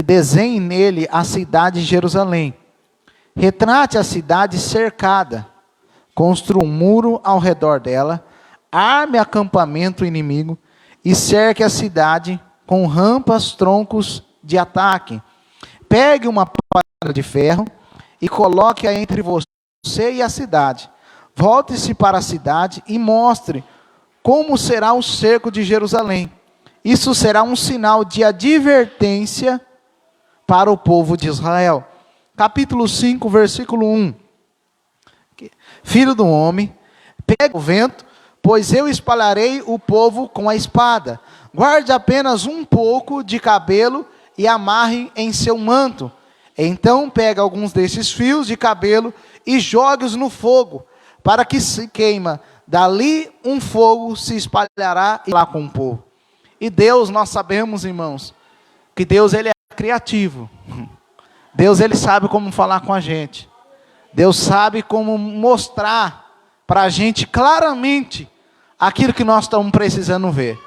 desenhe nele a cidade de Jerusalém. Retrate a cidade cercada. Construa um muro ao redor dela. Arme acampamento inimigo e cerque a cidade com rampas, troncos de ataque. Pegue uma pá de ferro e coloque-a entre você e a cidade. Volte-se para a cidade e mostre como será o cerco de Jerusalém. Isso será um sinal de advertência para o povo de Israel. Capítulo 5, versículo 1. Filho do homem, pega o vento, pois eu espalharei o povo com a espada. Guarde apenas um pouco de cabelo e amarre em seu manto. Então pega alguns desses fios de cabelo e jogue-os no fogo, para que se queima. Dali um fogo se espalhará e lá com o povo. E Deus, nós sabemos, irmãos, que Deus ele é criativo. Deus ele sabe como falar com a gente. Deus sabe como mostrar para a gente claramente aquilo que nós estamos precisando ver.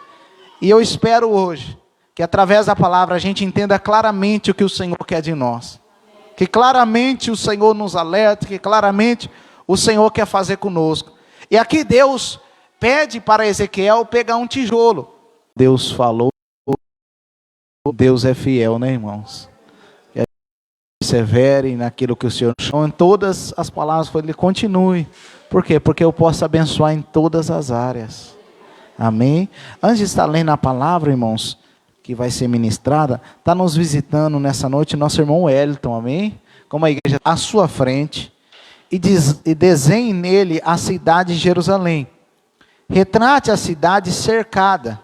E eu espero hoje que através da palavra a gente entenda claramente o que o Senhor quer de nós. Que claramente o Senhor nos alerta, que claramente o Senhor quer fazer conosco. E aqui Deus pede para Ezequiel pegar um tijolo. Deus falou, Deus é fiel, né, irmãos? Que a gente persevere naquilo que o Senhor chamou. Em todas as palavras, ele continue. Por quê? Porque eu posso abençoar em todas as áreas. Amém? Antes de estar lendo a palavra, irmãos, que vai ser ministrada, está nos visitando nessa noite nosso irmão Wellington, amém? Como a igreja à sua frente, e desenhe nele a cidade de Jerusalém. Retrate a cidade cercada.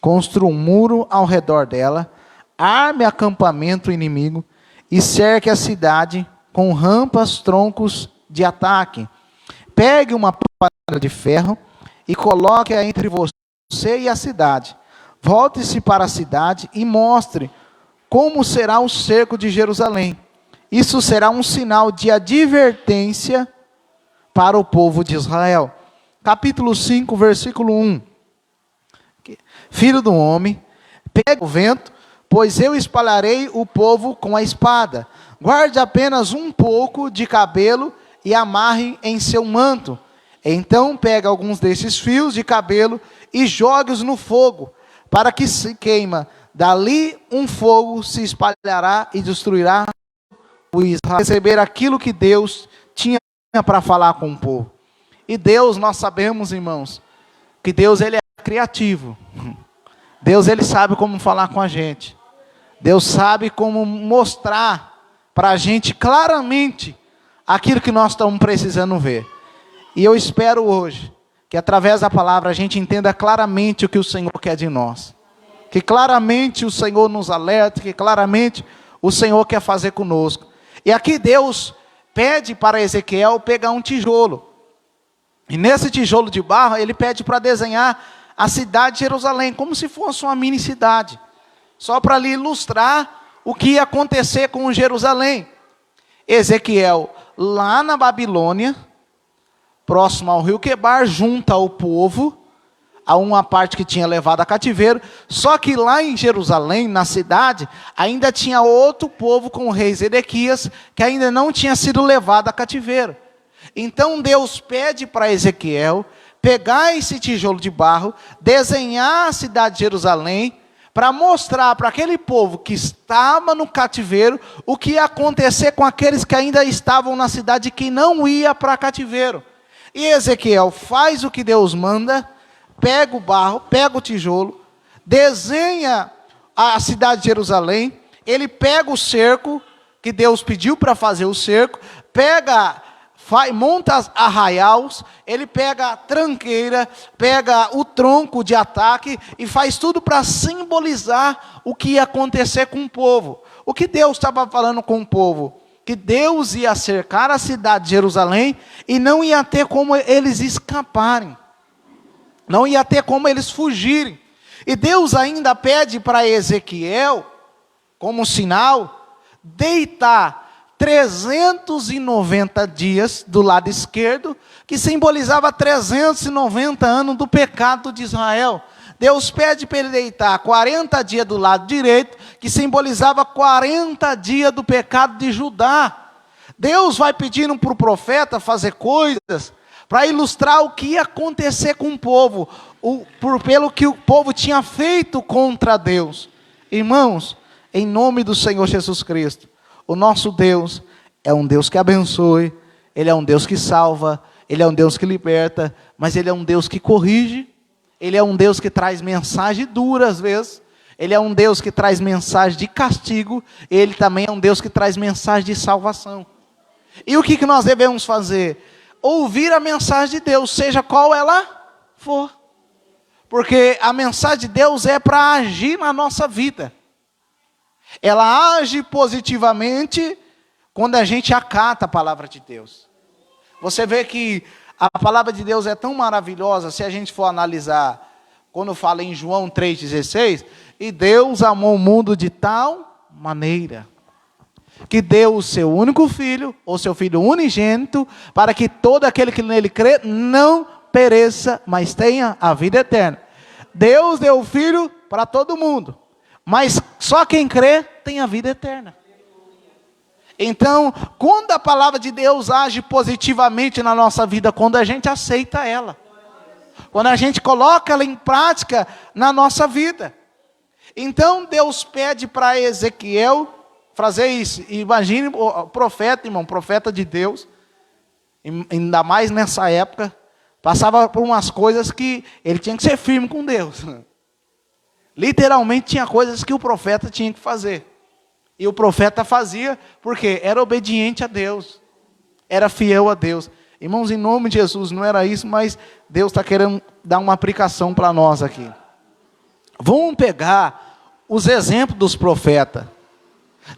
Construa um muro ao redor dela. Arme acampamento inimigo e cerque a cidade com rampas, troncos de ataque. Pegue uma pá de ferro e coloque-a entre você e a cidade. Volte-se para a cidade e mostre como será o cerco de Jerusalém. Isso será um sinal de advertência para o povo de Israel. Capítulo 5, versículo 1. Filho do homem, pega o vento, pois eu espalharei o povo com a espada. Guarde apenas um pouco de cabelo e amarre em seu manto. Então pega alguns desses fios de cabelo e jogue-os no fogo, para que se queima. Dali um fogo se espalhará e destruirá o Israel. Receber aquilo que Deus tinha para falar com o povo. E Deus, nós sabemos, irmãos, que Deus ele é criativo. Deus ele sabe como falar com a gente. Deus sabe como mostrar para a gente claramente aquilo que nós estamos precisando ver. E eu espero hoje que através da palavra a gente entenda claramente o que o Senhor quer de nós. Que claramente o Senhor nos alerta, que claramente o Senhor quer fazer conosco. E aqui Deus pede para Ezequiel pegar um tijolo. E nesse tijolo de barro ele pede para desenhar a cidade de Jerusalém, como se fosse uma mini cidade. Só para lhe ilustrar o que ia acontecer com Jerusalém. Ezequiel, lá na Babilônia, próximo ao rio Quebar, junta o povo a uma parte que tinha levado a cativeiro. Só que lá em Jerusalém, na cidade, ainda tinha outro povo com o rei Zedequias, que ainda não tinha sido levado a cativeiro. Então Deus pede para Ezequiel pegar esse tijolo de barro, desenhar a cidade de Jerusalém, para mostrar para aquele povo que estava no cativeiro o que ia acontecer com aqueles que ainda estavam na cidade e que não ia para cativeiro. E Ezequiel faz o que Deus manda, pega o barro, pega o tijolo, desenha a cidade de Jerusalém, ele pega o cerco, que Deus pediu para fazer o cerco, monta arraiais, ele pega a tranqueira, pega o tronco de ataque e faz tudo para simbolizar o que ia acontecer com o povo. O que Deus estava falando com o povo? Que Deus ia cercar a cidade de Jerusalém e não ia ter como eles escaparem. Não ia ter como eles fugirem. E Deus ainda pede para Ezequiel, como sinal, deitar 390 dias do lado esquerdo, que simbolizava 390 anos do pecado de Israel. Deus pede para ele deitar 40 dias do lado direito, que simbolizava 40 dias do pecado de Judá. Deus vai pedindo para o profeta fazer coisas para ilustrar o que ia acontecer com o povo, pelo que o povo tinha feito contra Deus. Irmãos, em nome do Senhor Jesus Cristo, o nosso Deus é um Deus que abençoe, Ele é um Deus que salva, Ele é um Deus que liberta, mas Ele é um Deus que corrige, Ele é um Deus que traz mensagem dura às vezes, Ele é um Deus que traz mensagem de castigo, Ele também é um Deus que traz mensagem de salvação. E o que nós devemos fazer? Ouvir a mensagem de Deus, seja qual ela for. Porque a mensagem de Deus é para agir na nossa vida. Ela age positivamente quando a gente acata a palavra de Deus. Você vê que a palavra de Deus é tão maravilhosa, se a gente for analisar, quando fala em João 3,16, e Deus amou o mundo de tal maneira, que deu o seu único filho, ou seu filho unigênito, para que todo aquele que nele crê, não pereça, mas tenha a vida eterna. Deus deu o filho para todo mundo, mas só quem crê tem a vida eterna. Então, quando a palavra de Deus age positivamente na nossa vida, quando a gente aceita ela, quando a gente coloca ela em prática na nossa vida. Então, Deus pede para Ezequiel fazer isso. Imagine o profeta, irmão, profeta de Deus, ainda mais nessa época, passava por umas coisas que ele tinha que ser firme com Deus. Literalmente tinha coisas que o profeta tinha que fazer. E o profeta fazia porque era obediente a Deus, era fiel a Deus. Irmãos, em nome de Jesus, não era isso, mas Deus está querendo dar uma aplicação para nós aqui. Vamos pegar os exemplos dos profetas.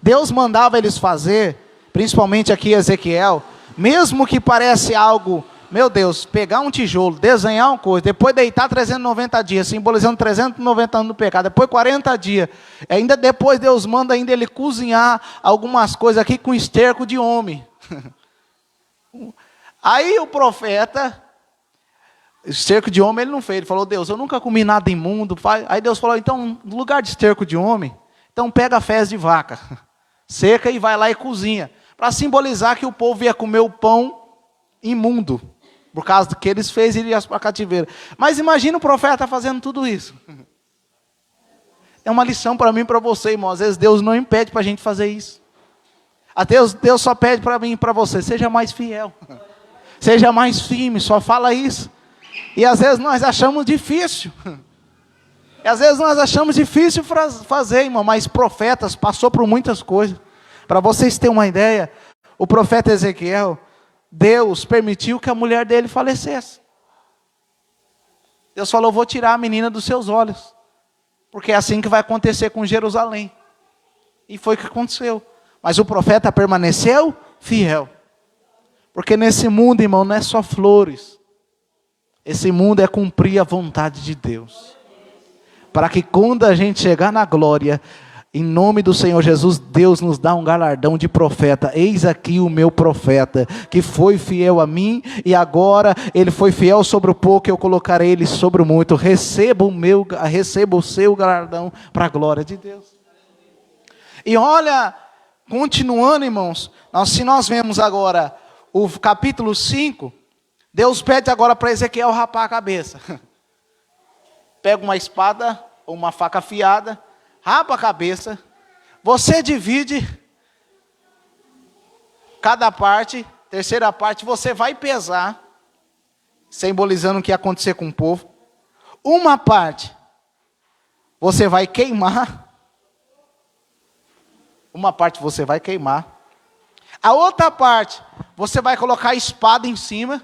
Deus mandava eles fazer, principalmente aqui Ezequiel, mesmo que parece algo, meu Deus, pegar um tijolo, desenhar uma coisa, depois deitar 390 dias, simbolizando 390 anos do pecado, depois 40 dias, ainda depois Deus manda ainda ele cozinhar algumas coisas aqui com esterco de homem. Aí o profeta, esterco de homem ele não fez, ele falou, Deus, eu nunca comi nada imundo. Aí Deus falou, então, no lugar de esterco de homem, então pega fezes de vaca, seca e vai lá e cozinha, para simbolizar que o povo ia comer o pão imundo, por causa do que eles fez, ele ia para cativeiro. Mas imagina o profeta fazendo tudo isso. É uma lição para mim e para você, irmão. Às vezes Deus não impede para a gente fazer isso. Deus só pede para mim e para você, seja mais fiel, seja mais firme, só fala isso. E às vezes nós achamos difícil. E às vezes nós achamos difícil fazer, irmão, mas profetas passou por muitas coisas. Para vocês terem uma ideia, o profeta Ezequiel, Deus permitiu que a mulher dele falecesse. Deus falou, vou tirar a menina dos seus olhos, porque é assim que vai acontecer com Jerusalém. E foi o que aconteceu. Mas o profeta permaneceu fiel. Porque nesse mundo, irmão, não é só flores. Esse mundo é cumprir a vontade de Deus. Para que quando a gente chegar na glória, em nome do Senhor Jesus, Deus nos dá um galardão de profeta. Eis aqui o meu profeta, que foi fiel a mim, e agora ele foi fiel sobre o pouco, eu colocarei ele sobre o muito. Receba o seu galardão para a glória de Deus. E olha, continuando, irmãos, se nós vemos agora o capítulo 5, Deus pede agora para Ezequiel rapar a cabeça. Pega uma espada ou uma faca afiada, rapa a cabeça, você divide cada parte, terceira parte, você vai pesar, simbolizando o que ia acontecer com o povo. Uma parte, você vai queimar. Uma parte você vai queimar. A outra parte, você vai colocar a espada em cima.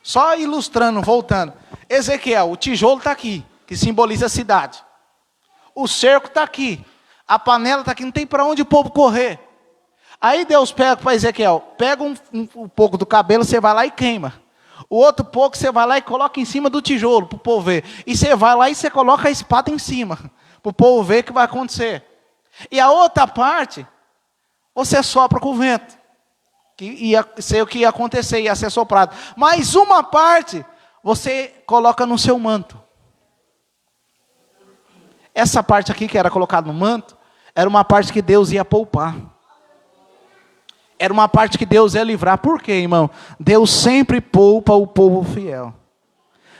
Só ilustrando, voltando. Ezequiel, o tijolo está aqui, que simboliza a cidade. O cerco está aqui. A panela está aqui, não tem para onde o povo correr. Aí Deus pega para Ezequiel, pega um pouco do cabelo, você vai lá e queima. O outro pouco você vai lá e coloca em cima do tijolo, para o povo ver. E você vai lá e você coloca a espada em cima, para o povo ver o que vai acontecer. E a outra parte, você sopra com o vento. Que ia ser o que ia acontecer, ia ser soprado. Mas uma parte, você coloca no seu manto. Essa parte aqui que era colocada no manto, Era uma parte que Deus ia poupar. Era uma parte que Deus ia livrar. Por quê, irmão? Deus sempre poupa o povo fiel.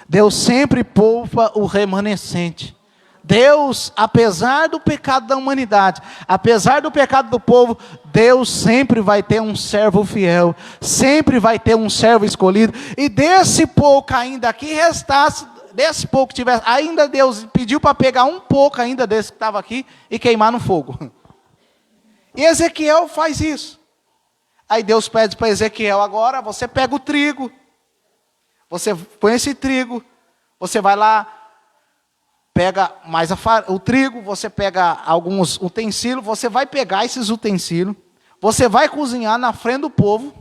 Deus sempre poupa o remanescente. Deus, apesar do pecado da humanidade, apesar do pecado do povo, Deus sempre vai ter um servo fiel, sempre vai ter um servo escolhido, e desse pouco ainda que restasse, desse pouco que tivesse, ainda Deus pediu para pegar um pouco ainda desse que estava aqui, e queimar no fogo. E Ezequiel faz isso. Aí Deus pede para Ezequiel, agora você pega o trigo, você põe esse trigo, você vai lá, pega mais o trigo, você pega alguns utensílios, você vai pegar esses utensílios, você vai cozinhar na frente do povo,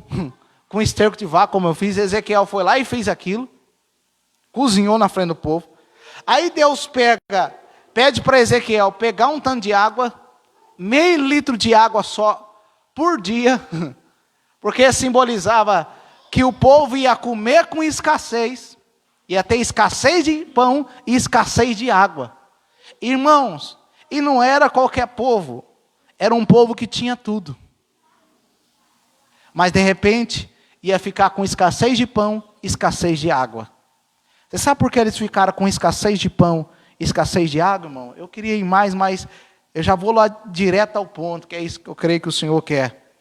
com esterco de vaca, como eu fiz. Ezequiel foi lá e fez aquilo, cozinhou na frente do povo. Aí Deus pede para Ezequiel pegar um tanto de água, meio litro de água só por dia, porque simbolizava que o povo ia comer com escassez, ia ter escassez de pão e escassez de água. Irmãos, e não era qualquer povo, era um povo que tinha tudo. Mas de repente, ia ficar com escassez de pão e escassez de água. Você sabe por que eles ficaram com escassez de pão e escassez de água, irmão? Eu queria ir mais, mas eu já vou lá direto ao ponto, que é isso que eu creio que o Senhor quer.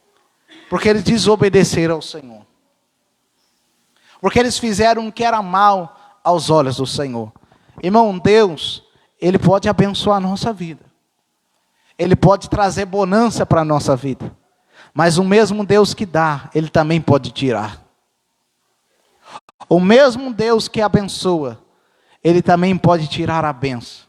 Porque eles desobedeceram ao Senhor. Porque eles fizeram o que era mal aos olhos do Senhor. Irmão, Deus, Ele pode abençoar a nossa vida. Ele pode trazer bonança para a nossa vida. Mas o mesmo Deus que dá, Ele também pode tirar. O mesmo Deus que abençoa, Ele também pode tirar a bênção.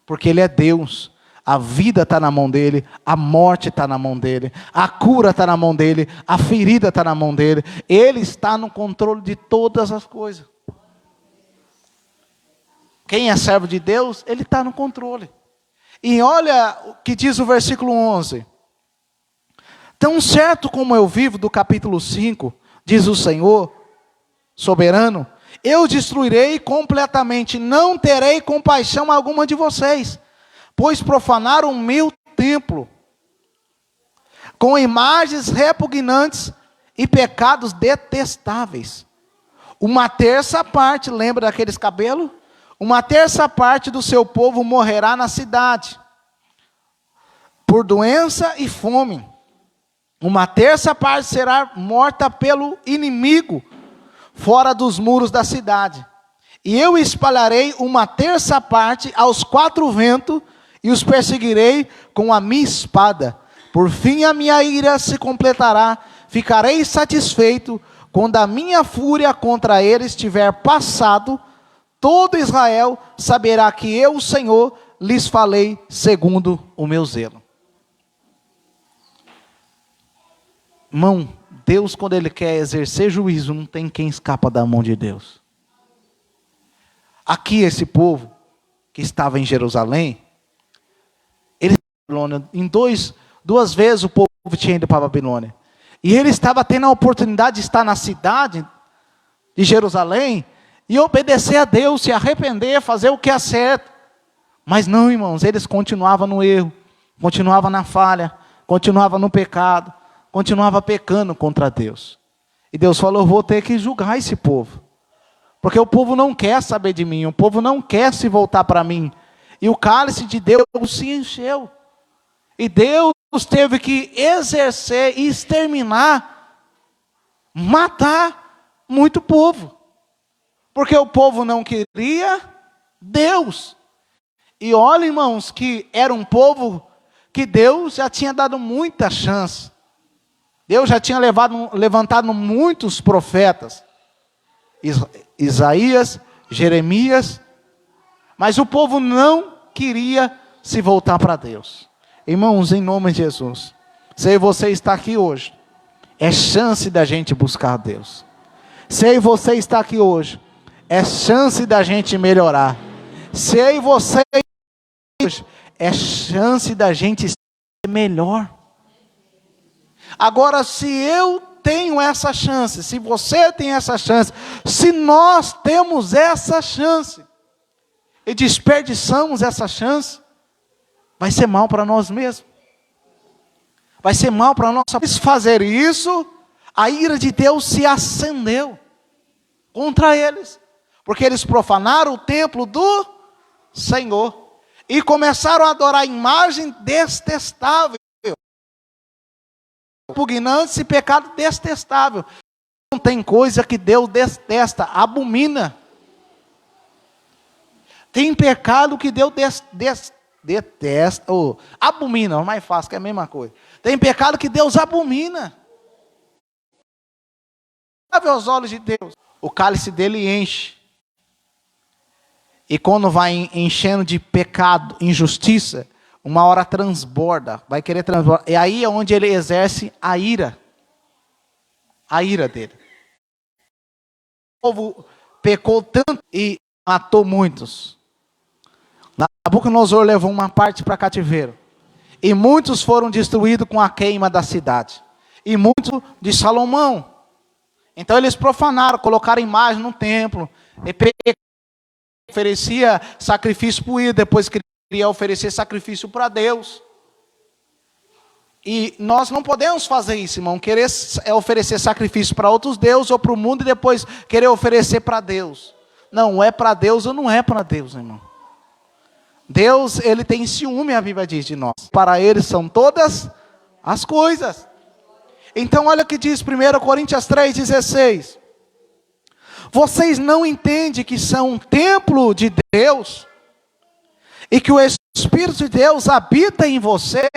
Porque Ele é Deus. A vida está na mão dEle, a morte está na mão dEle, a cura está na mão dEle, a ferida está na mão dEle. Ele está no controle de todas as coisas. Quem é servo de Deus, ele está no controle. E olha o que diz o versículo 11. Tão certo como eu vivo, do capítulo 5, diz o Senhor, soberano, eu destruirei completamente, não terei compaixão alguma de vocês, pois profanaram o meu templo, com imagens repugnantes e pecados detestáveis. Uma terça parte, lembra daqueles cabelos? Uma terça parte do seu povo morrerá na cidade, por doença e fome. Uma terça parte será morta pelo inimigo, fora dos muros da cidade. E eu espalharei uma terça parte aos quatro ventos, e os perseguirei com a minha espada. Por fim a minha ira se completará, ficarei satisfeito, quando a minha fúria contra eles tiver passado. Todo Israel saberá que eu, o Senhor, lhes falei segundo o meu zelo. Irmão, Deus, quando Ele quer exercer juízo, não tem quem escapa da mão de Deus. Aqui esse povo que estava em Jerusalém, em duas vezes o povo tinha ido para a Babilônia. E ele estava tendo a oportunidade de estar na cidade de Jerusalém e obedecer a Deus, se arrepender, fazer o que é certo. Mas não, irmãos, eles continuavam no erro, continuavam na falha, continuavam no pecado, continuavam pecando contra Deus. E Deus falou, eu vou ter que julgar esse povo. Porque o povo não quer saber de mim, o povo não quer se voltar para mim. E o cálice de Deus se encheu. E Deus teve que exercer e exterminar, matar muito povo. Porque o povo não queria Deus. E olha, irmãos, que era um povo que Deus já tinha dado muita chance. Deus já tinha levantado muitos profetas. Isaías, Jeremias. Mas o povo não queria se voltar para Deus. Irmãos, em nome de Jesus, se você está aqui hoje, é chance da gente buscar Deus. Se você está aqui hoje, é chance da gente melhorar. Se você hoje, é chance da gente ser melhor. Agora, se eu tenho essa chance, se você tem essa chance, se nós temos essa chance, e desperdiçamos essa chance, vai ser mal para nós mesmos. Vai ser mal para nós. Se fazer isso, a ira de Deus se acendeu contra eles. Porque eles profanaram o templo do Senhor. E começaram a adorar a imagem detestável. Repugnante e pecado detestável. Não tem coisa que Deus detesta, abomina. Tem pecado que Deus detesta, ou abomina, mais fácil, que é a mesma coisa. Tem pecado que Deus abomina. Aos olhos de Deus, o cálice dele enche. E quando vai enchendo de pecado, injustiça, uma hora transborda, vai querer transbordar. E aí é onde ele exerce a ira. A ira dele. O povo pecou tanto e matou muitos. Nabucodonosor levou uma parte para cativeiro. E muitos foram destruídos com a queima da cidade. E muitos de Salomão. Então eles profanaram, colocaram imagem no templo. E oferecia sacrifício para o ídolo, depois queria oferecer sacrifício para Deus. E nós não podemos fazer isso, irmão. Querer oferecer sacrifício para outros deuses ou para o mundo e depois querer oferecer para Deus. Não, é para Deus ou não é para Deus, irmão. Deus, ele tem ciúme, a Bíblia diz de nós. Para ele são todas as coisas. Então olha o que diz 1 Coríntios 3,16. Vocês não entendem que são um templo de Deus? E que o Espírito de Deus habita em você?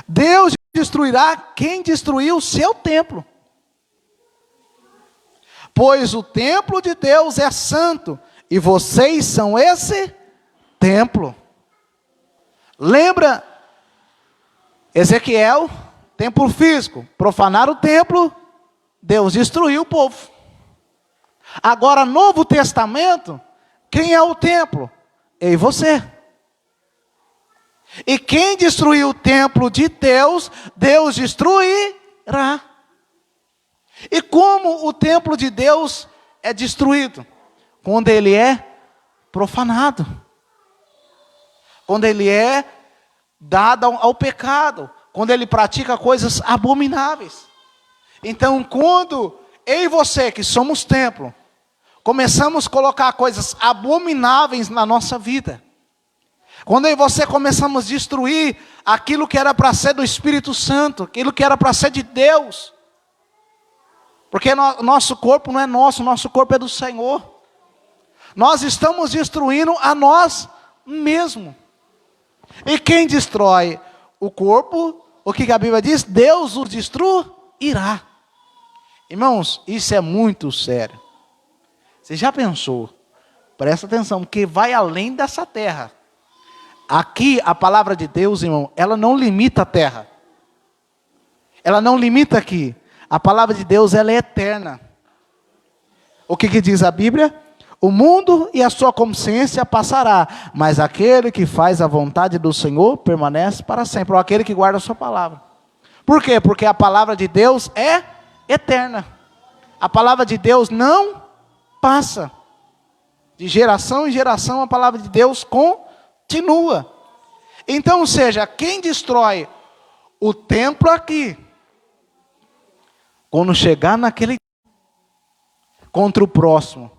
Deus destruirá quem destruiu o seu templo. Pois o templo de Deus é santo, e vocês são esse templo. Lembra Ezequiel, templo físico, profanaram o templo, Deus destruiu o povo. Agora, Novo Testamento, quem é o templo? Eu e você. E quem destruiu o templo de Deus, Deus destruirá. E como o templo de Deus é destruído? Quando ele é profanado. Quando ele é dado ao pecado. Quando ele pratica coisas abomináveis. Então, quando eu e você, que somos templo, começamos a colocar coisas abomináveis na nossa vida. Quando eu e você começamos a destruir aquilo que era para ser do Espírito Santo, aquilo que era para ser de Deus. Porque nosso corpo não é nosso corpo é do Senhor. Nós estamos destruindo a nós mesmos. E quem destrói o corpo, o que a Bíblia diz? Deus o destruirá. Irmãos, isso é muito sério. Você já pensou? Presta atenção, porque vai além dessa terra. Aqui, a palavra de Deus, irmão, ela não limita a terra. Ela não limita aqui. A palavra de Deus, ela é eterna. O que diz a Bíblia? O mundo e a sua consciência passará, mas aquele que faz a vontade do Senhor permanece para sempre. Ou aquele que guarda a sua palavra. Por quê? Porque a palavra de Deus é eterna. A palavra de Deus não passa. De geração em geração a palavra de Deus continua. Então, ou seja, quem destrói o templo aqui, quando chegar naquele contra o próximo,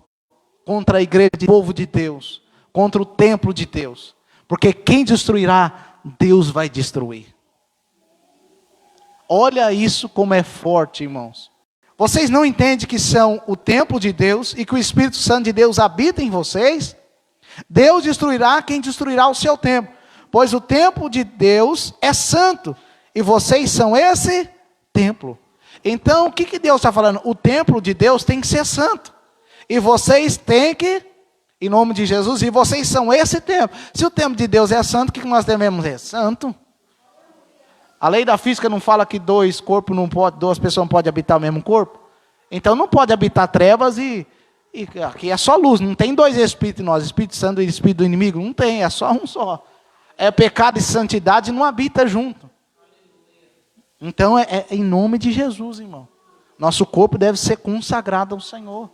contra a igreja do povo de Deus, contra o templo de Deus, porque quem destruirá, Deus vai destruir. Olha isso como é forte, irmãos. Vocês não entendem que são o templo de Deus e que o Espírito Santo de Deus habita em vocês? Deus destruirá quem destruirá o seu templo, pois o templo de Deus é santo e vocês são esse templo. Então, o que Deus está falando? O templo de Deus tem que ser santo. E vocês têm que, em nome de Jesus, e vocês são esse templo. Se o templo de Deus é santo, o que nós devemos ser? Santo. A lei da física não fala que duas pessoas não podem habitar o mesmo corpo? Então não pode habitar trevas e aqui é só luz. Não tem dois espíritos em nós, Espírito Santo e Espírito do inimigo. Não tem, é só um só. É pecado e santidade não habita junto. Então é em nome de Jesus, irmão. Nosso corpo deve ser consagrado ao Senhor.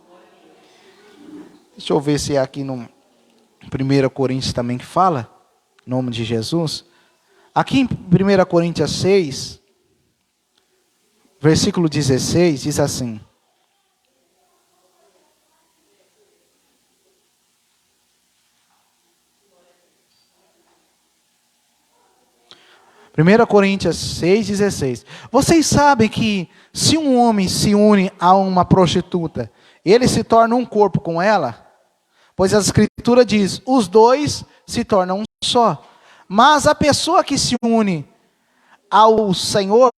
Deixa eu ver se é aqui no 1 Coríntios também que fala, em nome de Jesus. Aqui em 1 Coríntios 6, versículo 16, diz assim: Primeira Coríntios 6,16. Vocês sabem que se um homem se une a uma prostituta, ele se torna um corpo com ela? Pois a Escritura diz, os dois se tornam um só. Mas a pessoa que se une ao Senhor,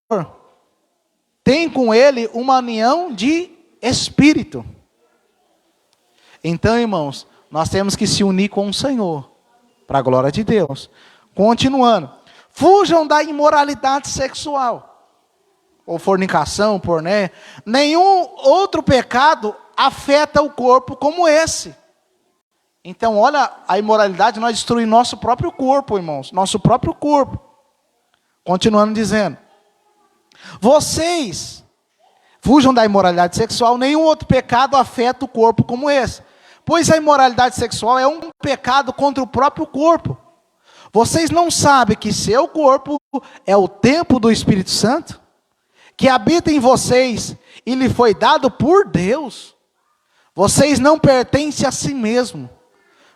tem com ele uma união de espírito. Então, irmãos, nós temos que se unir com o Senhor, para a glória de Deus. Continuando. Fujam da imoralidade sexual, ou fornicação, porné. Nenhum outro pecado afeta o corpo como esse. Então, olha a imoralidade, nós destruímos nosso próprio corpo, irmãos. Nosso próprio corpo. Continuando dizendo. Vocês fujam da imoralidade sexual, nenhum outro pecado afeta o corpo como esse. Pois a imoralidade sexual é um pecado contra o próprio corpo. Vocês não sabem que seu corpo é o templo do Espírito Santo? Que habita em vocês e lhe foi dado por Deus? Vocês não pertencem a si mesmos,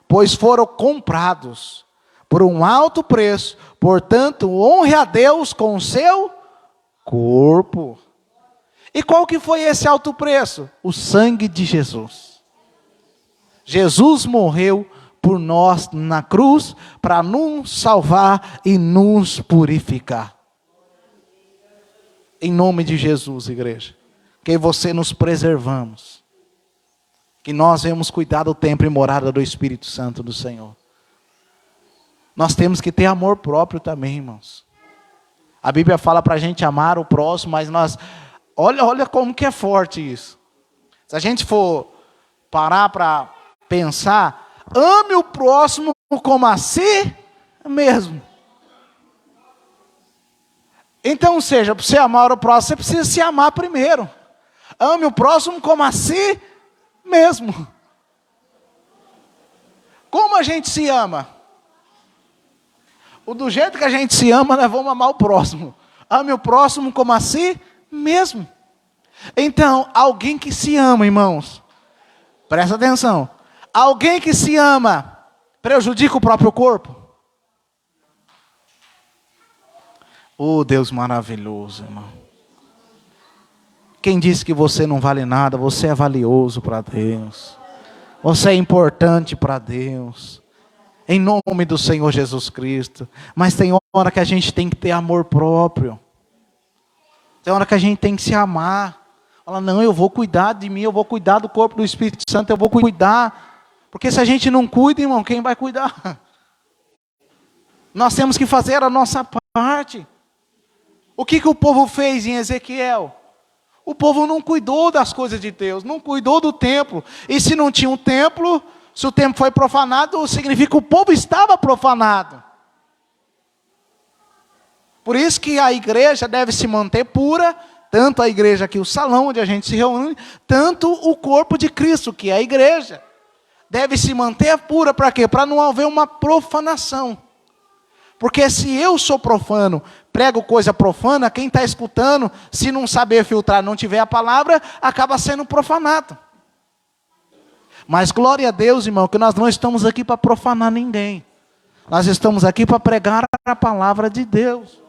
pois foram comprados por um alto preço. Portanto, honre a Deus com o seu corpo. E qual que foi esse alto preço? O sangue de Jesus. Jesus morreu por nós na cruz, para nos salvar e nos purificar. Em nome de Jesus, igreja. Que você nos preservamos. Que nós venhamos cuidar do templo e morada do Espírito Santo do Senhor. Nós temos que ter amor próprio também, irmãos. A Bíblia fala para a gente amar o próximo, mas nós... Olha como que é forte isso. Se a gente for parar para pensar... Ame o próximo como a si mesmo. Então, seja, para você amar o próximo, você precisa se amar primeiro. Ame o próximo como a si mesmo. Como a gente se ama? Do jeito que a gente se ama, nós vamos amar o próximo. Ame o próximo como a si mesmo. Então, alguém que se ama, irmãos, presta atenção. Alguém que se ama, prejudica o próprio corpo? Oh, Deus maravilhoso, irmão. Quem disse que você não vale nada, você é valioso para Deus. Você é importante para Deus. Em nome do Senhor Jesus Cristo. Mas tem hora que a gente tem que ter amor próprio. Tem hora que a gente tem que se amar. Fala, não, eu vou cuidar de mim, eu vou cuidar do corpo do Espírito Santo, eu vou cuidar. Porque se a gente não cuida, irmão, quem vai cuidar? Nós temos que fazer a nossa parte. O que o povo fez em Ezequiel? O povo não cuidou das coisas de Deus, não cuidou do templo. E se não tinha um templo, se o templo foi profanado, significa que o povo estava profanado. Por isso que a igreja deve se manter pura, tanto a igreja aqui, o salão onde a gente se reúne, tanto o corpo de Cristo, que é a igreja. Deve se manter pura para quê? Para não haver uma profanação. Porque se eu sou profano, prego coisa profana, quem está escutando, se não saber filtrar, não tiver a palavra, acaba sendo profanado. Mas glória a Deus, irmão, que nós não estamos aqui para profanar ninguém. Nós estamos aqui para pregar a palavra de Deus.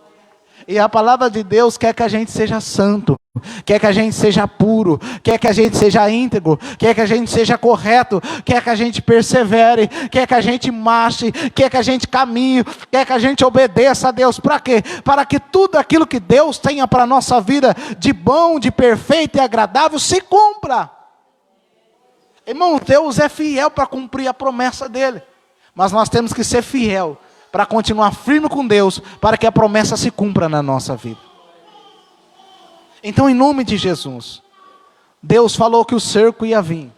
E a palavra de Deus quer que a gente seja santo, quer que a gente seja puro, quer que a gente seja íntegro, quer que a gente seja correto, quer que a gente persevere, quer que a gente marche, quer que a gente caminhe, quer que a gente obedeça a Deus. Para quê? Para que tudo aquilo que Deus tenha para a nossa vida de bom, de perfeito e agradável se cumpra. Irmão, Deus é fiel para cumprir a promessa dele, mas nós temos que ser fiel para continuar firme com Deus, para que a promessa se cumpra na nossa vida. Então, em nome de Jesus, Deus falou que o cerco ia vir.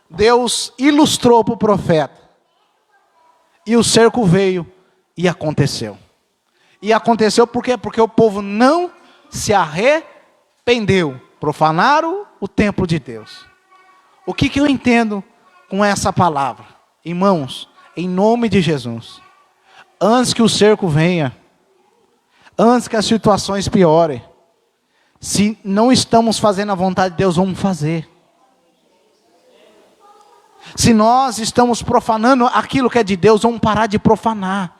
Deus ilustrou para o profeta. E o cerco veio e aconteceu. E aconteceu por quê? Porque o povo não se arrependeu. Profanaram o templo de Deus. O que eu entendo com essa palavra? Irmãos, em nome de Jesus, antes que o cerco venha, antes que as situações piorem. Se não estamos fazendo a vontade de Deus, vamos fazer. Se nós estamos profanando aquilo que é de Deus, vamos parar de profanar.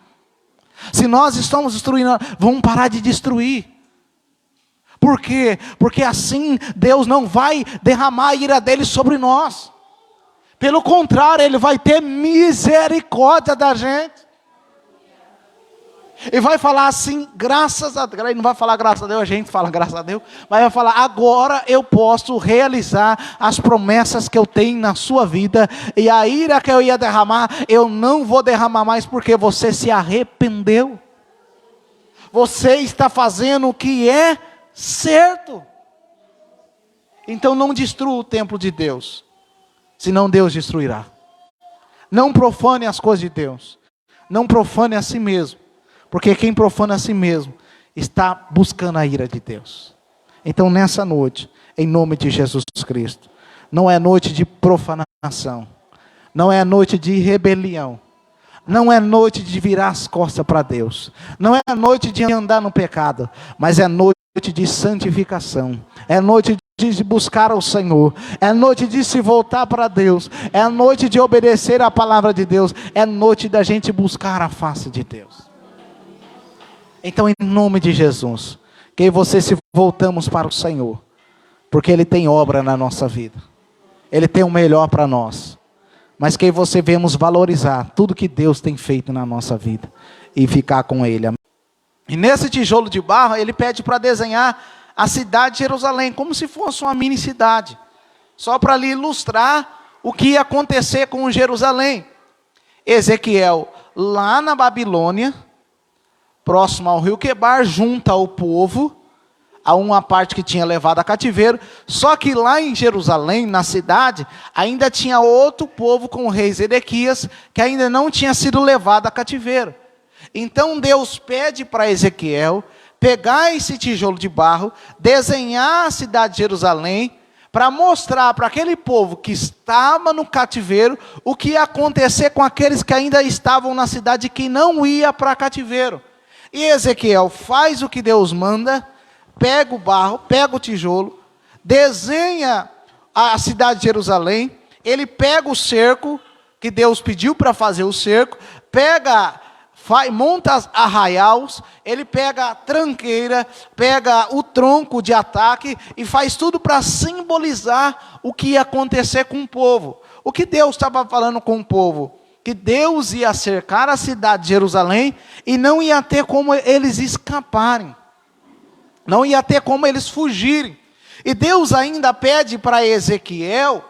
Se nós estamos destruindo, vamos parar de destruir. Por quê? Porque assim Deus não vai derramar a ira dele sobre nós. Pelo contrário, Ele vai ter misericórdia da gente. E vai falar assim, graças a Deus. Ele não vai falar graças a Deus, a gente fala graças a Deus. Mas vai falar, agora eu posso realizar as promessas que eu tenho na sua vida. E a ira que eu ia derramar, eu não vou derramar mais, porque você se arrependeu. Você está fazendo o que é certo. Então não destrua o templo de Deus, senão Deus destruirá. Não profane as coisas de Deus. Não profane a si mesmo. Porque quem profana a si mesmo está buscando a ira de Deus. Então nessa noite, em nome de Jesus Cristo, não é noite de profanação, não é noite de rebelião, não é noite de virar as costas para Deus, não é noite de andar no pecado, mas é noite de santificação, é noite de buscar ao Senhor, é noite de se voltar para Deus, é noite de obedecer a palavra de Deus, é noite da gente buscar a face de Deus. Então, em nome de Jesus, que eu e você se voltamos para o Senhor, porque Ele tem obra na nossa vida, Ele tem o melhor para nós, mas que eu e você venhamos valorizar tudo que Deus tem feito na nossa vida, e ficar com Ele. E nesse tijolo de barro, Ele pede para desenhar a cidade de Jerusalém, como se fosse uma mini cidade, só para lhe ilustrar o que ia acontecer com Jerusalém. Ezequiel, lá na Babilônia, próximo ao rio Quebar, junta o povo a uma parte que tinha levado a cativeiro. Só que lá em Jerusalém, na cidade, ainda tinha outro povo com o rei Zedequias, que ainda não tinha sido levado a cativeiro. Então Deus pede para Ezequiel pegar esse tijolo de barro, desenhar a cidade de Jerusalém, para mostrar para aquele povo que estava no cativeiro o que ia acontecer com aqueles que ainda estavam na cidade e que não ia para cativeiro. E Ezequiel faz o que Deus manda, pega o barro, pega o tijolo, desenha a cidade de Jerusalém, ele pega o cerco, que Deus pediu para fazer o cerco, monta arraiais, ele pega a tranqueira, pega o tronco de ataque e faz tudo para simbolizar o que ia acontecer com o povo. O que Deus estava falando com o povo? Que Deus ia cercar a cidade de Jerusalém e não ia ter como eles escaparem, não ia ter como eles fugirem. E Deus ainda pede para Ezequiel,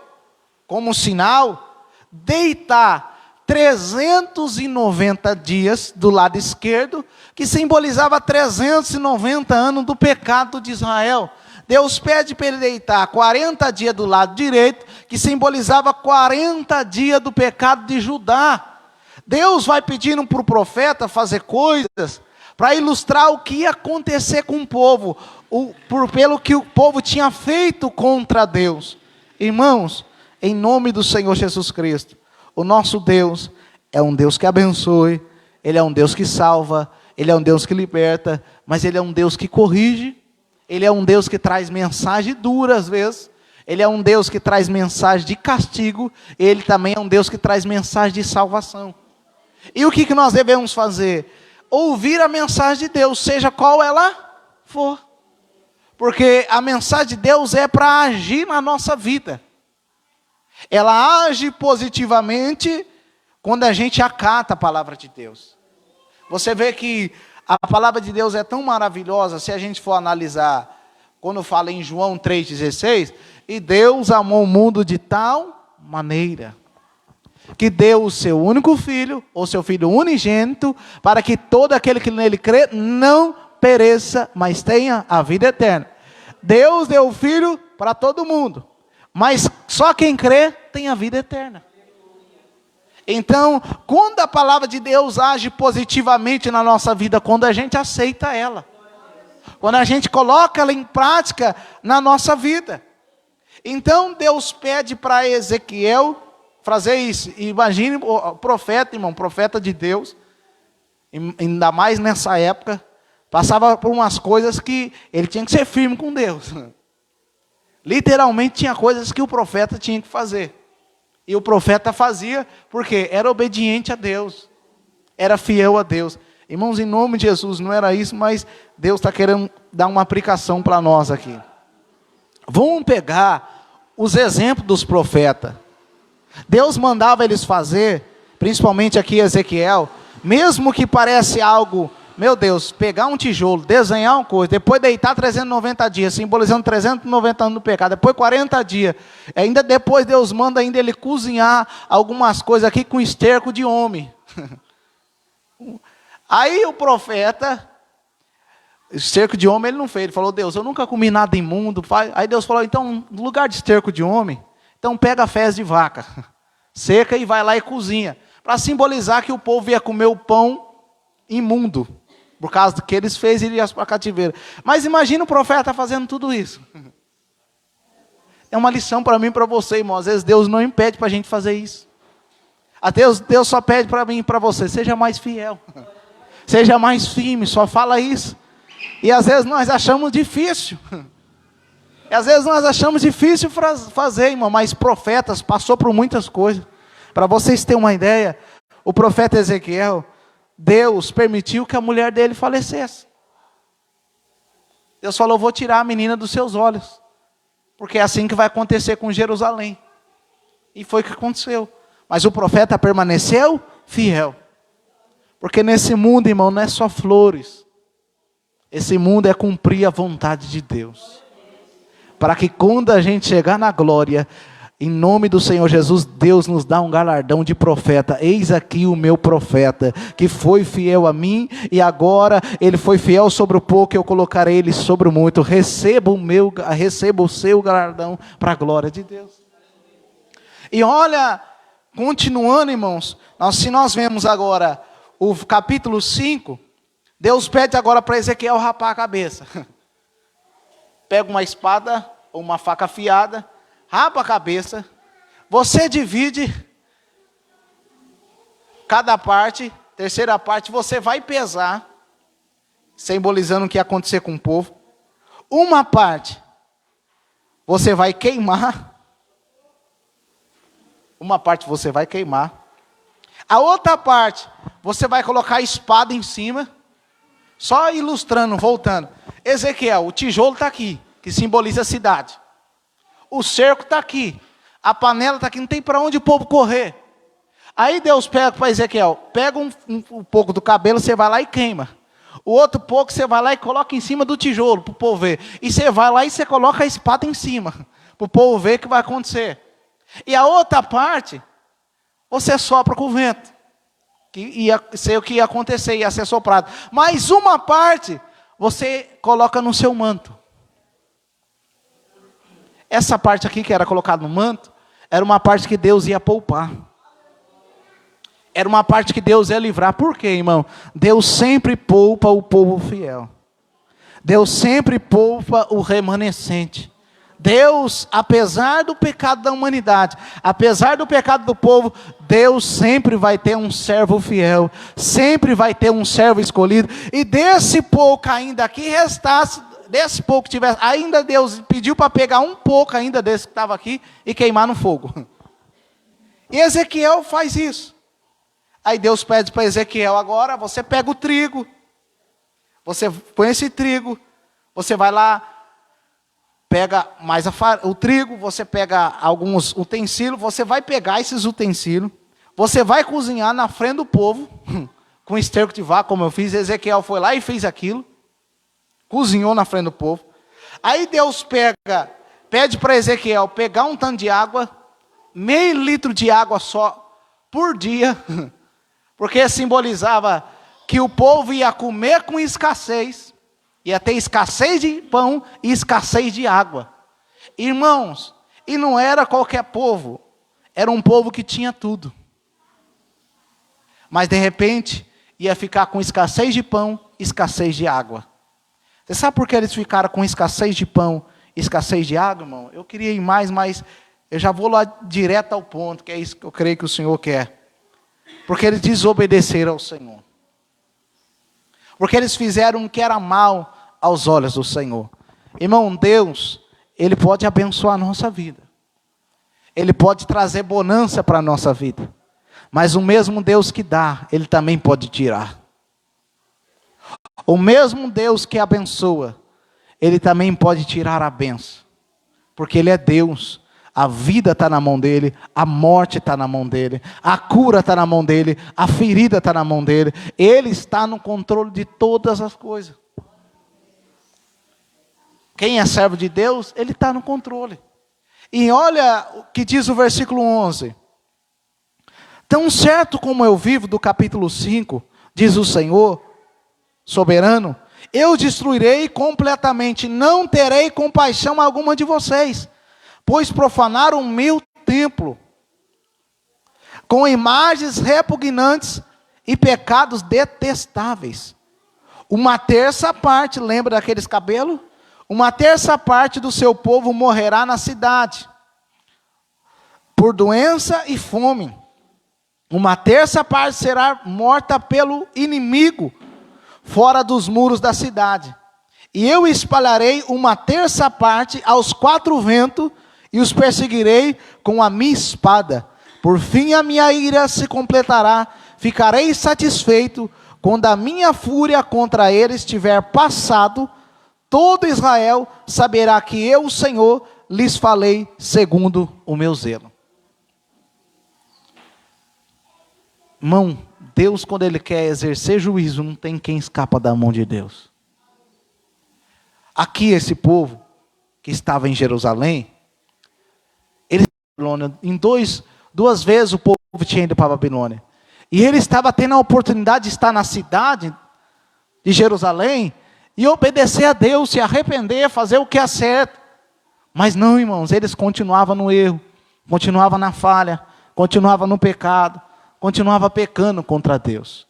como sinal, deitar 390 dias do lado esquerdo, que simbolizava 390 anos do pecado de Israel. Deus pede para ele deitar 40 dias do lado direito, que simbolizava 40 dias do pecado de Judá. Deus vai pedindo para o profeta fazer coisas para ilustrar o que ia acontecer com o povo, pelo que o povo tinha feito contra Deus. Irmãos, em nome do Senhor Jesus Cristo, o nosso Deus é um Deus que abençoe, Ele é um Deus que salva, Ele é um Deus que liberta, mas Ele é um Deus que corrige. Ele é um Deus que traz mensagem dura às vezes. Ele é um Deus que traz mensagem de castigo. Ele também é um Deus que traz mensagem de salvação. E o que nós devemos fazer? Ouvir a mensagem de Deus, seja qual ela for. Porque a mensagem de Deus é para agir na nossa vida. Ela age positivamente quando a gente acata a palavra de Deus. Você vê que a palavra de Deus é tão maravilhosa, se a gente for analisar, quando fala em João 3,16, e Deus amou o mundo de tal maneira, que deu o seu único filho, ou seu filho unigênito, para que todo aquele que nele crê, não pereça, mas tenha a vida eterna. Deus deu o filho para todo mundo, mas só quem crê tem a vida eterna. Então, quando a palavra de Deus age positivamente na nossa vida, quando a gente aceita ela, quando a gente coloca ela em prática na nossa vida. Então, Deus pede para Ezequiel fazer isso. Imagine o profeta, irmão, profeta de Deus, ainda mais nessa época, Passava por umas coisas que ele tinha que ser firme com Deus. Literalmente tinha coisas que o profeta tinha que fazer. E o profeta fazia porque era obediente a Deus. Era fiel a Deus. Irmãos, em nome de Jesus, não era isso, mas Deus está querendo dar uma aplicação para nós aqui. Vamos pegar os exemplos dos profetas. Deus mandava eles fazer, principalmente aqui Ezequiel, mesmo que parece algo, meu Deus, pegar um tijolo, desenhar uma coisa, depois deitar 390 dias, simbolizando 390 anos do pecado, depois 40 dias, ainda depois Deus manda ainda ele cozinhar algumas coisas aqui com esterco de homem. Aí o profeta, esterco de homem ele não fez, ele falou, Deus, eu nunca comi nada imundo. Aí Deus falou, então, no lugar de esterco de homem, então pega fezes de vaca, seca e vai lá e cozinha, para simbolizar que o povo ia comer o pão imundo, por causa do que eles fez, ele ia para cativeiro. Mas imagina o profeta fazendo tudo isso. É uma lição para mim e para você, irmão. Às vezes Deus não impede para a gente fazer isso. A Deus só pede para mim e para você, seja mais fiel. Seja mais firme, só fala isso. E às vezes nós achamos difícil. E às vezes nós achamos difícil fazer, irmão. Mas profetas passou por muitas coisas. Para vocês terem uma ideia, o profeta Ezequiel, Deus permitiu que a mulher dele falecesse. Deus falou, vou tirar a menina dos seus olhos. Porque é assim que vai acontecer com Jerusalém. E foi o que aconteceu. Mas o profeta permaneceu fiel. Porque nesse mundo, irmão, não é só flores. Esse mundo é cumprir a vontade de Deus. Para que quando a gente chegar na glória, em nome do Senhor Jesus, Deus nos dá um galardão de profeta. Eis aqui o meu profeta, que foi fiel a mim, e agora ele foi fiel sobre o pouco, eu colocarei ele sobre o muito. Receba o seu galardão para a glória de Deus. E olha, continuando, irmãos, se nós vemos agora o capítulo 5, Deus pede agora para Ezequiel rapar a cabeça. Pega uma espada ou uma faca afiada, rapa a cabeça, você divide cada parte, terceira parte, você vai pesar, simbolizando o que ia acontecer com o povo. Uma parte, você vai queimar. Uma parte você vai queimar. A outra parte, você vai colocar a espada em cima. Só ilustrando, voltando. Ezequiel, o tijolo está aqui, que simboliza a cidade. O cerco está aqui. A panela está aqui, não tem para onde o povo correr. Aí Deus pega para Ezequiel, pega um pouco do cabelo, você vai lá e queima. O outro pouco você vai lá e coloca em cima do tijolo, para o povo ver. E você vai lá e você coloca a espada em cima, para o povo ver o que vai acontecer. E a outra parte, você sopra com o vento. Que ia ser o que ia acontecer, ia ser soprado. Mas uma parte, você coloca no seu manto. Essa parte aqui que era colocada no manto, era uma parte que Deus ia poupar. Era uma parte que Deus ia livrar. Por quê, irmão? Deus sempre poupa o povo fiel. Deus sempre poupa o remanescente. Deus, apesar do pecado da humanidade, apesar do pecado do povo, Deus sempre vai ter um servo fiel, sempre vai ter um servo escolhido, e desse pouco ainda que restasse, desse pouco que tivesse, ainda Deus pediu para pegar um pouco ainda desse que estava aqui, e queimar no fogo. E Ezequiel faz isso. Aí Deus pede para Ezequiel, agora você pega o trigo, você põe esse trigo, você vai lá, pega mais o trigo, você pega alguns utensílios, você vai pegar esses utensílios, você vai cozinhar na frente do povo, com esterco de vaca, como eu fiz. Ezequiel foi lá e fez aquilo, cozinhou na frente do povo. Aí Deus pede para Ezequiel pegar um tanto de água, meio litro de água só por dia, porque simbolizava que o povo ia comer com escassez, ia ter escassez de pão e escassez de água. Irmãos, e não era qualquer povo, era um povo que tinha tudo. Mas de repente, ia ficar com escassez de pão e escassez de água. Você sabe por que eles ficaram com escassez de pão e escassez de água, irmão? Eu queria ir mais, mas eu já vou lá direto ao ponto, que é isso que eu creio que o Senhor quer. Porque eles desobedeceram ao Senhor. porque eles fizeram o que era mal aos olhos do Senhor. Irmão, Deus, Ele pode abençoar a nossa vida. Ele pode trazer bonança para a nossa vida. Mas o mesmo Deus que dá, Ele também pode tirar. O mesmo Deus que abençoa, Ele também pode tirar a bênção. Porque Ele é Deus. A vida está na mão dEle, a morte está na mão dEle, a cura está na mão dEle, a ferida está na mão dEle. Ele está no controle de todas as coisas. Quem é servo de Deus, ele está no controle. E olha o que diz o versículo 11. Tão certo como eu vivo, do capítulo 5, diz o Senhor, soberano, eu destruirei completamente, não terei compaixão alguma de vocês, pois profanaram o meu templo, com imagens repugnantes e pecados detestáveis. Uma terça parte, lembra daqueles cabelos? Uma terça parte do seu povo morrerá na cidade, por doença e fome. Uma terça parte será morta pelo inimigo, fora dos muros da cidade. E eu espalharei uma terça parte aos quatro ventos, e os perseguirei com a minha espada. Por fim a minha ira se completará, ficarei satisfeito, quando a minha fúria contra eles tiver passado. Todo Israel saberá que eu, o Senhor, lhes falei segundo o meu zelo. Irmão, Deus, quando Ele quer exercer juízo, não tem quem escapa da mão de Deus. Aqui esse povo que estava em Jerusalém, ele em duas vezes o povo tinha ido para a Babilônia. E ele estava tendo a oportunidade de estar na cidade de Jerusalém e obedecer a Deus, se arrepender, fazer o que é certo. Mas não, irmãos, eles continuavam no erro, continuavam na falha, continuavam no pecado, continuavam pecando contra Deus.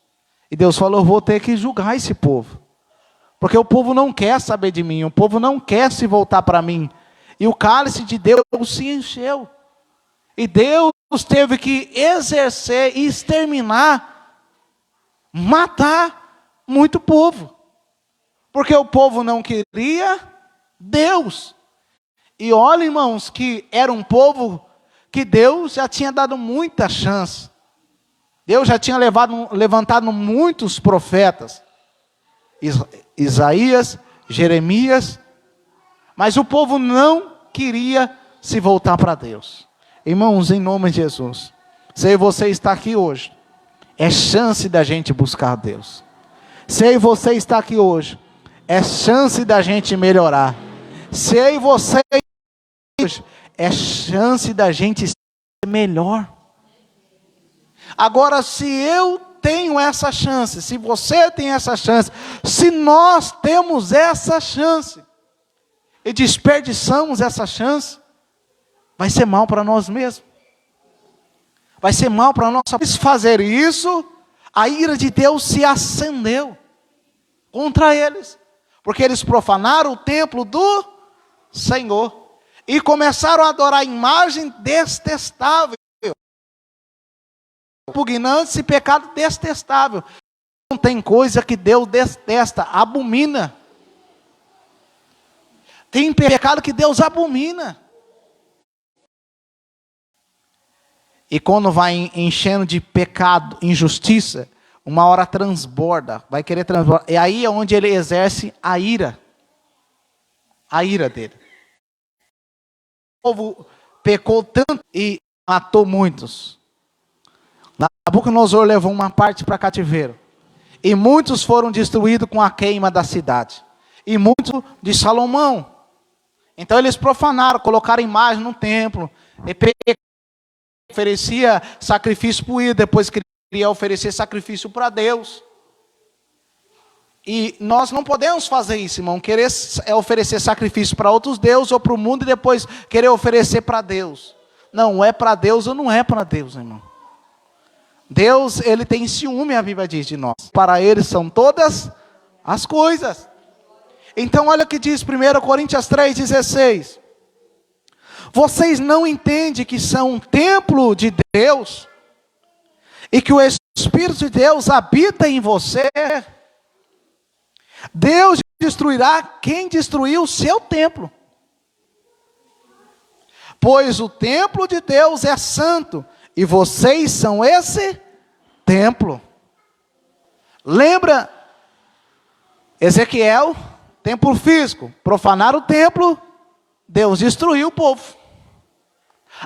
E Deus falou, eu vou ter que julgar esse povo. Porque o povo não quer saber de mim, o povo não quer se voltar para mim. E o cálice de Deus se encheu. E Deus teve que exercer e exterminar, matar muito povo. Porque o povo não queria Deus. E olha, irmãos, que era um povo que Deus já tinha dado muita chance. Deus já tinha levantado muitos profetas. Isaías, Jeremias. Mas o povo não queria se voltar para Deus. Irmãos, em nome de Jesus, se você está aqui hoje, é chance da gente buscar Deus. Se você está aqui hoje, é chance da gente melhorar. Se você hoje, é chance da gente ser melhor. Agora, se eu tenho essa chance, se você tem essa chance, se nós temos essa chance, e desperdiçamos essa chance, vai ser mal para nós mesmos. Vai ser mal para nós. Se fazer isso, a ira de Deus se acendeu contra eles. Porque eles profanaram o templo do Senhor. E começaram a adorar a imagem detestável. Repugnantes e pecado detestável. Não tem coisa que Deus detesta, abomina. Tem pecado que Deus abomina. E quando vai enchendo de pecado, injustiça, uma hora transborda, vai querer transbordar. E aí é onde ele exerce a ira. A ira dele. O povo pecou tanto e matou muitos. Nabucodonosor levou uma parte para cativeiro. E muitos foram destruídos com a queima da cidade. E muitos de Salomão. Então eles profanaram, colocaram imagem no templo. E oferecia sacrifício para o ídolo, depois queria oferecer sacrifício para Deus. E nós não podemos fazer isso, irmão. Querer oferecer sacrifício para outros deuses ou para o mundo e depois querer oferecer para Deus. Não, é para Deus ou não é para Deus, irmão. Deus, Ele tem ciúme, a Bíblia diz de nós. Para Ele são todas as coisas. Então olha o que diz 1 Coríntios 3,16. Vocês não entendem que são um templo de Deus? E que o Espírito de Deus habita em você? Deus destruirá quem destruiu o seu templo. Pois o templo de Deus é santo, e vocês são esse templo. Lembra Ezequiel, templo físico, profanaram o templo, Deus destruiu o povo.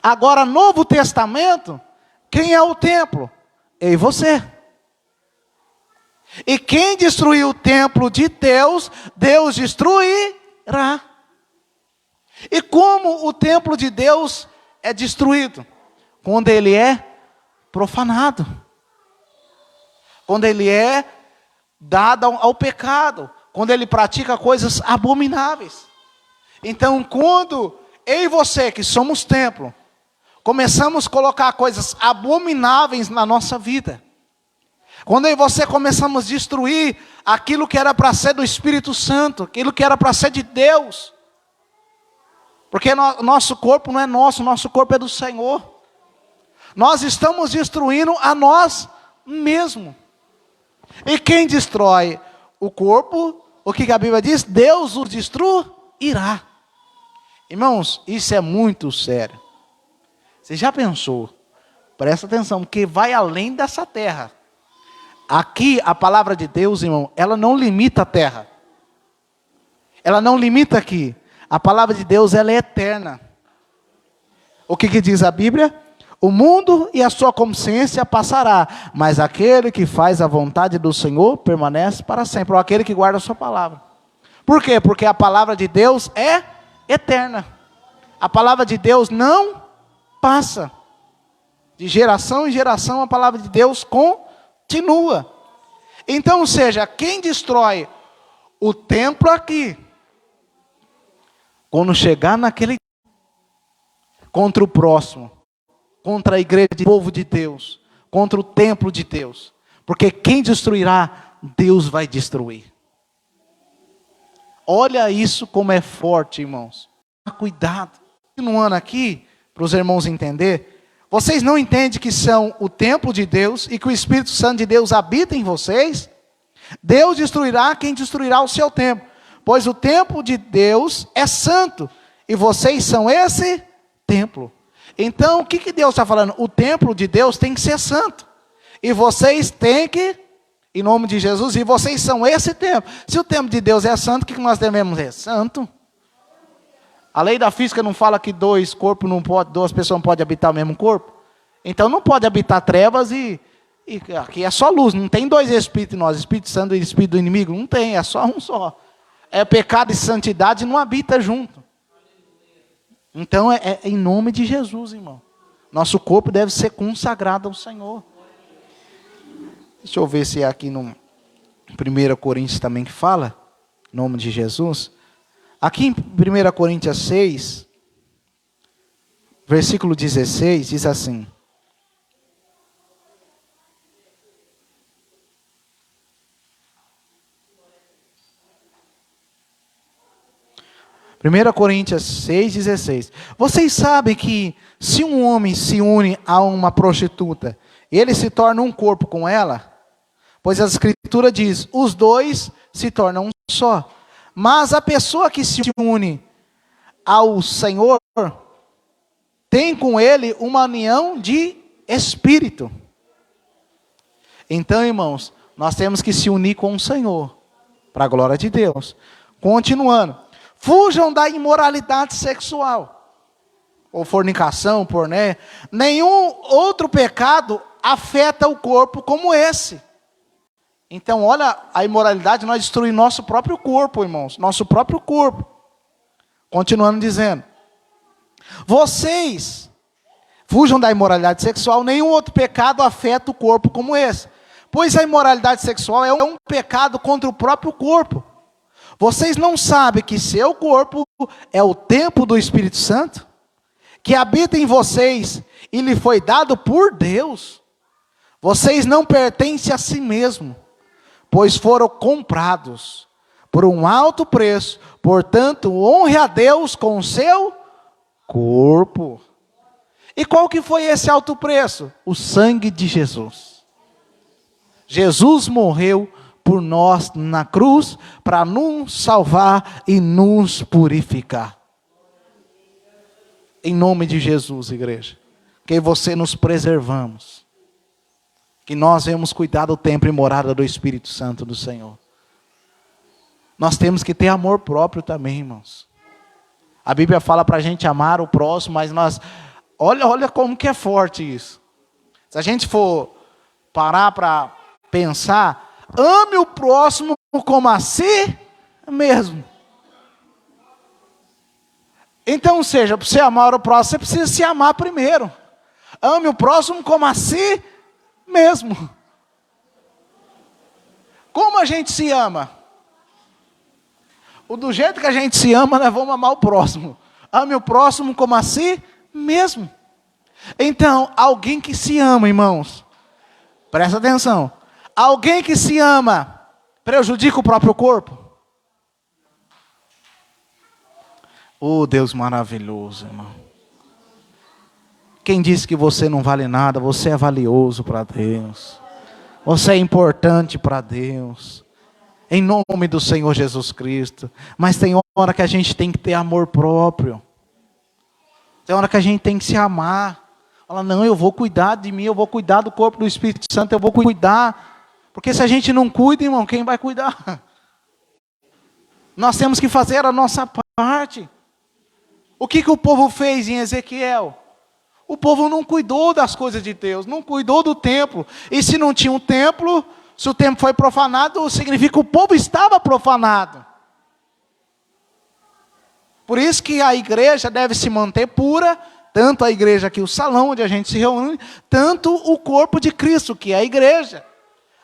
Agora, Novo Testamento, quem é o templo? Eu e você. E quem destruiu o templo de Deus, Deus destruirá. E como o templo de Deus é destruído? Quando ele é profanado. Quando ele é dado ao pecado. Quando ele pratica coisas abomináveis. Então, quando eu e você, que somos templo, começamos a colocar coisas abomináveis na nossa vida. Quando eu e você começamos a destruir aquilo que era para ser do Espírito Santo, aquilo que era para ser de Deus. Porque nosso corpo não é nosso corpo é do Senhor. Nós estamos destruindo a nós mesmos. E quem destrói o corpo, o que a Bíblia diz? Deus o destruirá. Irmãos, isso é muito sério. Você já pensou? Presta atenção, porque vai além dessa terra. Aqui, a palavra de Deus, irmão, ela não limita a terra. Ela não limita aqui. A palavra de Deus, ela é eterna. O que diz a Bíblia? O mundo e a sua consciência passará, mas aquele que faz a vontade do Senhor permanece para sempre. Ou aquele que guarda a sua palavra. Por quê? Porque a palavra de Deus é eterna. A palavra de Deus não passa. De geração em geração a palavra de Deus continua. Então, ou seja, quem destrói o templo aqui, quando chegar naquele contra o próximo, contra a igreja do povo de Deus, contra o templo de Deus, porque quem destruirá, Deus vai destruir. Olha isso como é forte, irmãos. Cuidado. Continuando aqui, para os irmãos entenderem, vocês não entendem que são o templo de Deus e que o Espírito Santo de Deus habita em vocês? Deus destruirá quem destruirá o seu templo, pois o templo de Deus é santo e vocês são esse templo. Então, o que Deus está falando? O templo de Deus tem que ser santo. E vocês têm que, em nome de Jesus, e vocês são esse templo. Se o templo de Deus é santo, o que nós devemos ser? Santo. A lei da física não fala que duas pessoas não podem habitar o mesmo corpo? Então não pode habitar trevas e aqui é só luz. Não tem dois espíritos em nós, Espírito Santo e Espírito do inimigo. Não tem, é só um só. É pecado e santidade não habita junto. Então é em nome de Jesus, irmão. Nosso corpo deve ser consagrado ao Senhor. Deixa eu ver se é aqui no 1 Coríntios também que fala. Em nome de Jesus. Aqui em 1 Coríntios 6, versículo 16, diz assim. Primeira Coríntios 6,16. Vocês sabem que se um homem se une a uma prostituta, ele se torna um corpo com ela? Pois a Escritura diz, os dois se tornam um só. Mas a pessoa que se une ao Senhor, tem com ele uma união de espírito. Então, irmãos, nós temos que se unir com o Senhor, para a glória de Deus. Continuando. Fujam da imoralidade sexual, ou fornicação, porné. Nenhum outro pecado afeta o corpo como esse. Então, olha a imoralidade, nós destruímos nosso próprio corpo, irmãos. Nosso próprio corpo. Continuando dizendo. Vocês fujam da imoralidade sexual, nenhum outro pecado afeta o corpo como esse. Pois a imoralidade sexual é um pecado contra o próprio corpo. Vocês não sabem que seu corpo é o templo do Espírito Santo? Que habita em vocês e lhe foi dado por Deus? Vocês não pertencem a si mesmos, pois foram comprados por um alto preço. Portanto, honre a Deus com o seu corpo. E qual que foi esse alto preço? O sangue de Jesus. Jesus morreu por nós na cruz, para nos salvar e nos purificar. Em nome de Jesus, igreja. Que você nos preservamos. Que nós venhamos cuidar do templo e morada do Espírito Santo do Senhor. Nós temos que ter amor próprio também, irmãos. A Bíblia fala para a gente amar o próximo, mas nós... Olha como que é forte isso. Se a gente for parar para pensar, ame o próximo como a si mesmo. Então, ou seja, para você amar o próximo, você precisa se amar primeiro. Ame o próximo como a si mesmo. Como a gente se ama? Do jeito que a gente se ama, nós vamos amar o próximo. Ame o próximo como a si mesmo. Então, alguém que se ama, irmãos, presta atenção. Alguém que se ama prejudica o próprio corpo? Oh, Deus maravilhoso, irmão. Quem disse que você não vale nada? Você é valioso para Deus. Você é importante para Deus. Em nome do Senhor Jesus Cristo. Mas tem hora que a gente tem que ter amor próprio. Tem hora que a gente tem que se amar. Fala, não, eu vou cuidar de mim, eu vou cuidar do corpo do Espírito Santo, eu vou cuidar. Porque se a gente não cuida, irmão, quem vai cuidar? Nós temos que fazer a nossa parte. O que o povo fez em Ezequiel? O povo não cuidou das coisas de Deus, não cuidou do templo. E se não tinha um templo, se o templo foi profanado, significa que o povo estava profanado. Por isso que a igreja deve se manter pura, tanto a igreja aqui, o salão onde a gente se reúne, tanto o corpo de Cristo, que é a igreja.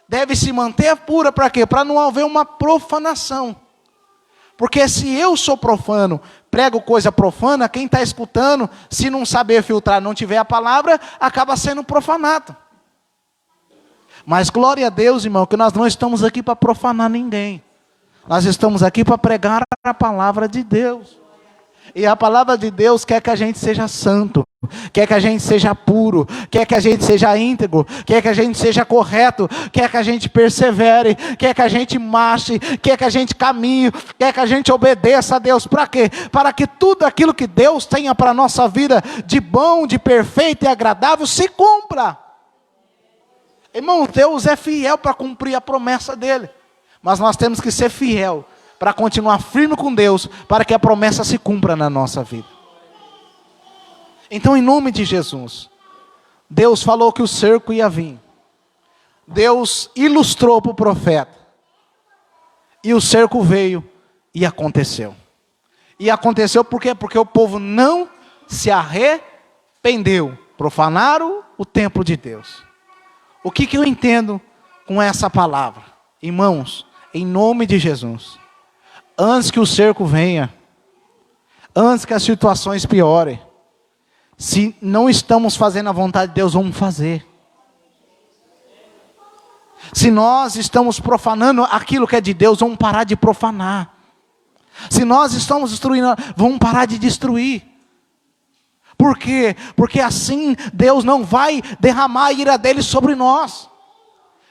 Deve se manter pura para quê? Para não haver uma profanação. Porque se eu sou profano, prego coisa profana, quem está escutando, se não saber filtrar, não tiver a palavra, acaba sendo profanado. Mas glória a Deus, irmão, que nós não estamos aqui para profanar ninguém. Nós estamos aqui para pregar a palavra de Deus. E a palavra de Deus quer que a gente seja santo, quer que a gente seja puro, quer que a gente seja íntegro, quer que a gente seja correto, quer que a gente persevere, quer que a gente marche, quer que a gente caminhe, quer que a gente obedeça a Deus. Para quê? Para que tudo aquilo que Deus tenha para a nossa vida de bom, de perfeito e agradável se cumpra. Irmão, Deus é fiel para cumprir a promessa dele. Mas nós temos que ser fiel para continuar firme com Deus, para que a promessa se cumpra na nossa vida. Então, em nome de Jesus, Deus falou que o cerco ia vir. Deus ilustrou para o profeta. E o cerco veio e aconteceu. E aconteceu por quê? Porque o povo não se arrependeu. Profanaram o templo de Deus. O que eu entendo com essa palavra? Irmãos, em nome de Jesus, antes que o cerco venha, antes que as situações piorem, se não estamos fazendo a vontade de Deus, vamos fazer. Se nós estamos profanando aquilo que é de Deus, vamos parar de profanar. Se nós estamos destruindo, vamos parar de destruir. Por quê? Porque assim Deus não vai derramar a ira dele sobre nós.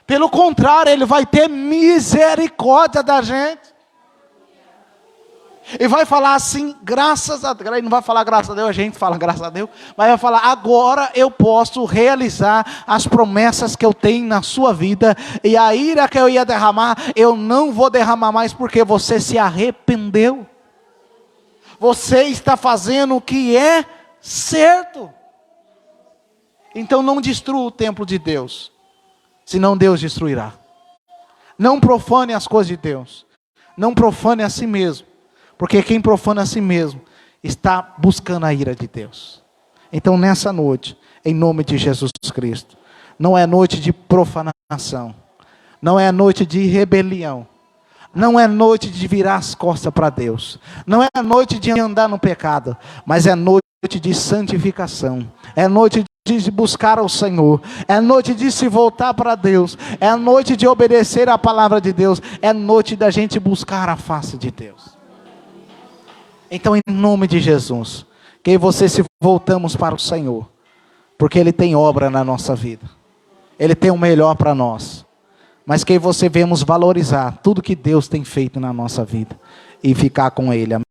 Pelo contrário, ele vai ter misericórdia da gente. E vai falar assim, graças a Deus. Ele não vai falar graças a Deus, a gente fala graças a Deus. Mas vai falar, agora eu posso realizar as promessas que eu tenho na sua vida. E a ira que eu ia derramar, eu não vou derramar mais, porque você se arrependeu. Você está fazendo o que é certo. Então não destrua o templo de Deus, senão Deus destruirá. Não profane as coisas de Deus. Não profane a si mesmo. Porque quem profana a si mesmo está buscando a ira de Deus. Então nessa noite, em nome de Jesus Cristo, não é noite de profanação, não é noite de rebelião, não é noite de virar as costas para Deus, não é noite de andar no pecado, mas é noite de santificação, é noite de buscar ao Senhor, é noite de se voltar para Deus, é noite de obedecer a palavra de Deus, é noite da gente buscar a face de Deus. Então, em nome de Jesus, que você se voltamos para o Senhor, porque Ele tem obra na nossa vida, Ele tem o melhor para nós. mas que você venhamos valorizar tudo que Deus tem feito na nossa vida e ficar com Ele. Amém.